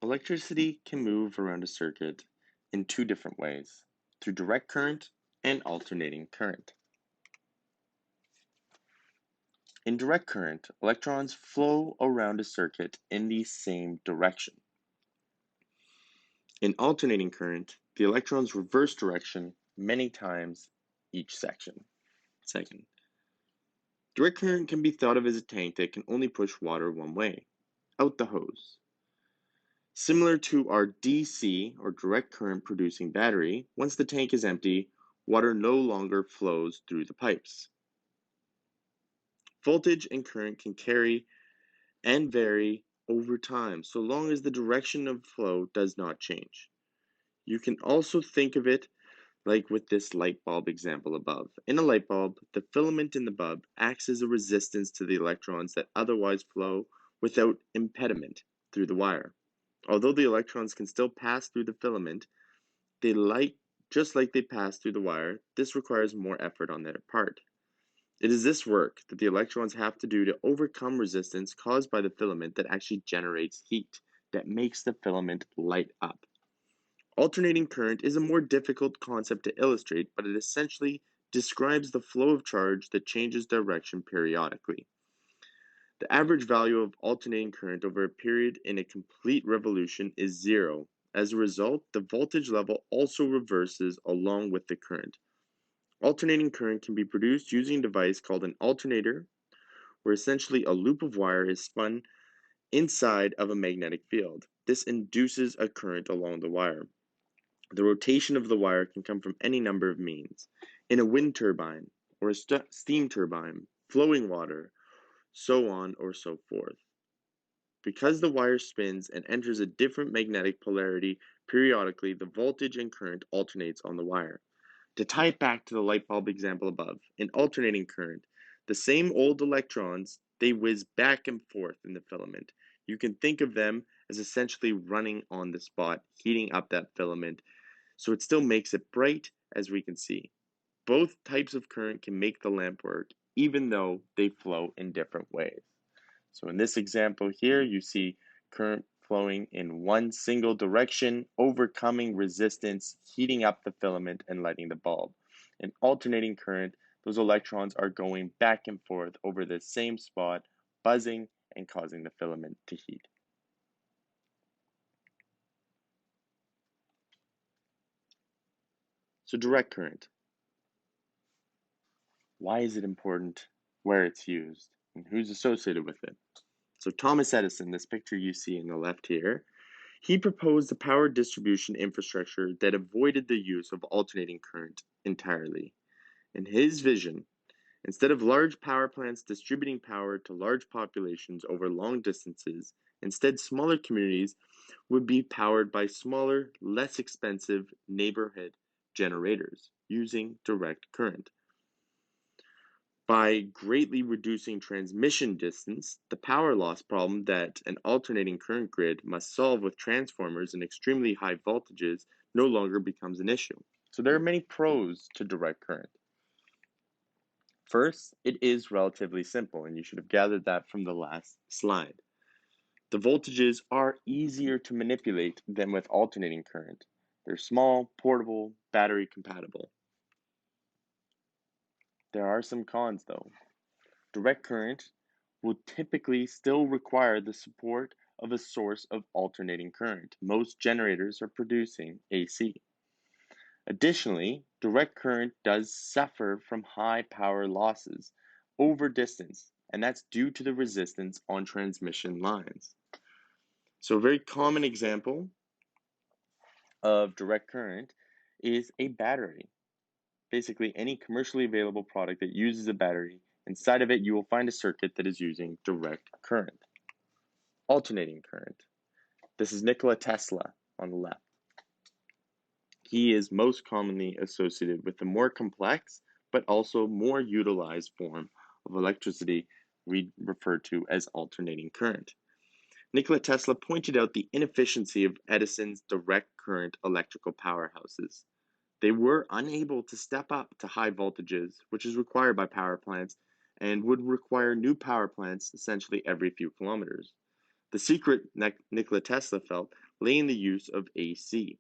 Electricity can move around a circuit in two different ways, through direct current and alternating current. In direct current, electrons flow around a circuit in the same direction. In alternating current, the electrons reverse direction many times each second. Direct current can be thought of as a tank that can only push water one way, out the hose. Similar to our DC or direct current producing battery, once the tank is empty, water no longer flows through the pipes. Voltage and current can carry and vary over time so long as the direction of flow does not change. You can also think of it like with this light bulb example above. In a light bulb, the filament in the bulb acts as a resistance to the electrons that otherwise flow without impediment through the wire. Although the electrons can still pass through the filament, they light just like they pass through the wire. This requires more effort on their part. It is this work that the electrons have to do to overcome resistance caused by the filament that actually generates heat, that makes the filament light up. Alternating current is a more difficult concept to illustrate, but it essentially describes the flow of charge that changes direction periodically. The average value of alternating current over a period in a complete revolution is zero. As a result, the voltage level also reverses along with the current. Alternating current can be produced using a device called an alternator, where essentially a loop of wire is spun inside of a magnetic field. This induces a current along the wire. The rotation of the wire can come from any number of means. In a wind turbine, or a steam turbine, flowing water, so on or so forth. Because the wire spins and enters a different magnetic polarity periodically, the voltage and current alternates on the wire. To tie it back to the light bulb example above, in alternating current, the same old electrons, they whiz back and forth in the filament. You can think of them as essentially running on the spot, heating up that filament, so it still makes it bright, as we can see. Both types of current can make the lamp work, even though they flow in different ways. So in this example here, you see current flowing in one single direction, overcoming resistance, heating up the filament, and lighting the bulb. In alternating current, those electrons are going back and forth over the same spot, buzzing and causing the filament to heat. So direct current. Why is it important? Where it's used? And who's associated with it? So Thomas Edison, this picture you see in the left here, he proposed a power distribution infrastructure that avoided the use of alternating current entirely. In his vision, instead of large power plants distributing power to large populations over long distances, instead smaller communities would be powered by smaller, less expensive neighborhood generators using direct current. By greatly reducing transmission distance, the power loss problem that an alternating current grid must solve with transformers and extremely high voltages no longer becomes an issue. So there are many pros to direct current. First, it is relatively simple, and you should have gathered that from the last slide. The voltages are easier to manipulate than with alternating current. They're small, portable, battery compatible. There are some cons though. Direct current will typically still require the support of a source of alternating current. Most generators are producing AC. Additionally, direct current does suffer from high power losses over distance, and that's due to the resistance on transmission lines. So a very common example of direct current is a battery. Basically, any commercially available product that uses a battery, inside of it you will find a circuit that is using direct current. Alternating current. This is Nikola Tesla on the left. He is most commonly associated with the more complex but also more utilized form of electricity we refer to as alternating current. Nikola Tesla pointed out the inefficiency of Edison's direct current electrical powerhouses. They were unable to step up to high voltages, which is required by power plants, and would require new power plants essentially every few kilometers. The secret Nikola Tesla felt lay in the use of AC,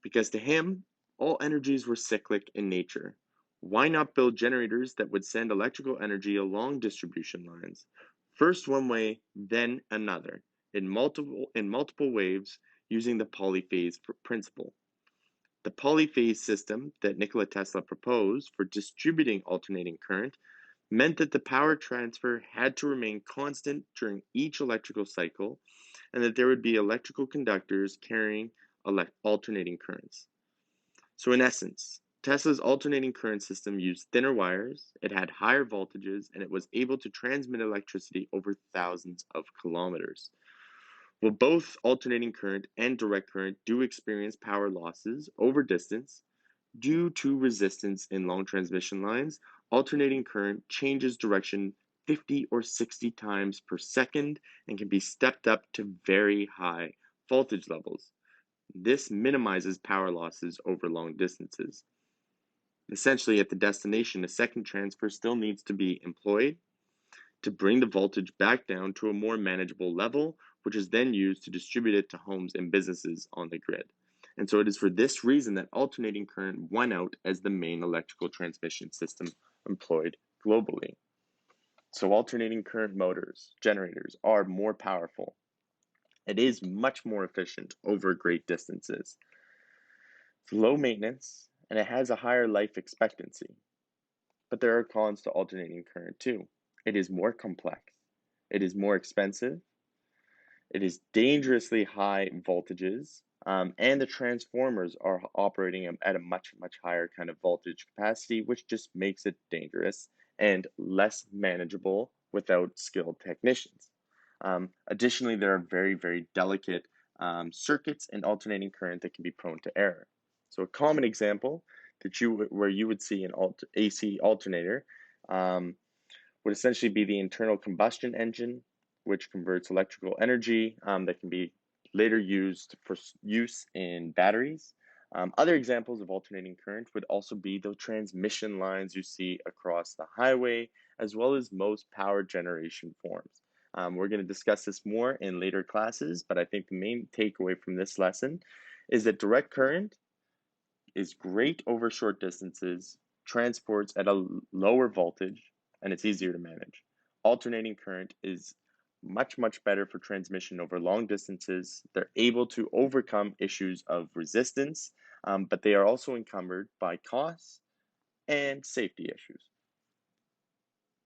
because to him, all energies were cyclic in nature. Why not build generators that would send electrical energy along distribution lines, first one way, then another, in multiple waves using the polyphase principle? The polyphase system that Nikola Tesla proposed for distributing alternating current meant that the power transfer had to remain constant during each electrical cycle and that there would be electrical conductors carrying alternating currents. So, in essence, Tesla's alternating current system used thinner wires, it had higher voltages, and it was able to transmit electricity over thousands of kilometers. Well, both alternating current and direct current do experience power losses over distance due to resistance in long transmission lines. Alternating current changes direction 50 or 60 times per second and can be stepped up to very high voltage levels. This minimizes power losses over long distances. Essentially, at the destination, a second transfer still needs to be employed to bring the voltage back down to a more manageable level, which is then used to distribute it to homes and businesses on the grid. And so it is for this reason that alternating current won out as the main electrical transmission system employed globally. So alternating current motors, generators, are more powerful. It is much more efficient over great distances. It's low maintenance, and it has a higher life expectancy. But there are cons to alternating current too. It is more complex, it is more expensive, it is dangerously high voltages, and the transformers are operating at a much, much higher kind of voltage capacity, which just makes it dangerous and less manageable without skilled technicians. Additionally, there are very, very delicate circuits in alternating current that can be prone to error. So a common example where you would see an AC alternator would essentially be the internal combustion engine, which converts electrical energy that can be later used for use in batteries. Other examples of alternating current would also be the transmission lines you see across the highway, as well as most power generation forms. We're going to discuss this more in later classes, but I think the main takeaway from this lesson is that direct current is great over short distances, transports at a lower voltage, and it's easier to manage. Alternating current is much, much better for transmission over long distances. They're able to overcome issues of resistance, but they are also encumbered by costs and safety issues.